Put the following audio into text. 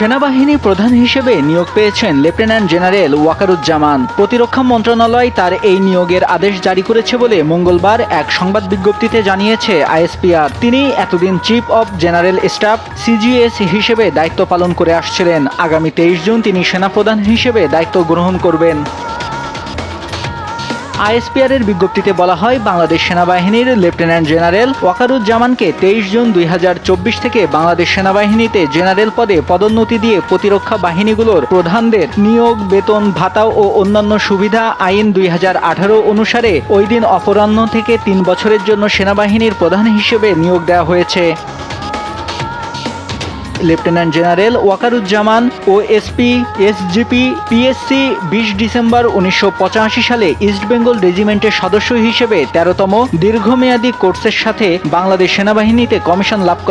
সেনাবাহিনী প্রধান হিসেবে নিয়োগ পেয়েছেন লেফটেন্যান্ট জেনারেল ওয়াকারুজ্জামান। প্রতিরক্ষা মন্ত্রণালয় তার এই নিয়োগের আদেশ জারি করেছে বলে মঙ্গলবার এক সংবাদ বিজ্ঞপ্তিতে জানিয়েছে আইএসপিআর। তিনি এতদিন chief of general staff CGS হিসেবে দায়িত্ব পালন করে আসছিলেন। আগামী 23 জুন তিনি সেনাপ্রধান হিসেবে দায়িত্ব গ্রহণ করবেন। আইএসপিআর এর বিজ্ঞপ্তিতে বলা হয়, বাংলাদেশ সেনাবাহিনীর লেফটেন্যান্ট জেনারেল ওয়াকারুজ্জামানকে 23 জুন 2024 থেকে বাংলাদেশ সেনাবাহিনীতে জেনারেল পদে পদোন্নতি দিয়ে প্রতিরক্ষা বাহিনীগুলোর প্রধানদের নিয়োগ, বেতন, ভাতা ও অন্যান্য সুবিধা আইন 2018 অনুসারে ওই দিন অপরাহ্ন থেকে 3 বছরের জন্য সেনাবাহিনীর প্রধান হিসেবে নিয়োগ দেওয়া হয়েছে। Lieutenant general Wakeruzzaman OSP SGP PSC 20 December 1985 সালে ইস্ট বেঙ্গল রেজিমেন্টের সদস্য হিসেবে 13তম দীর্ঘমেয়াদী কোর্সের সাথে বাংলাদেশ সেনাবাহিনীতে কমিশন লাভ করেন।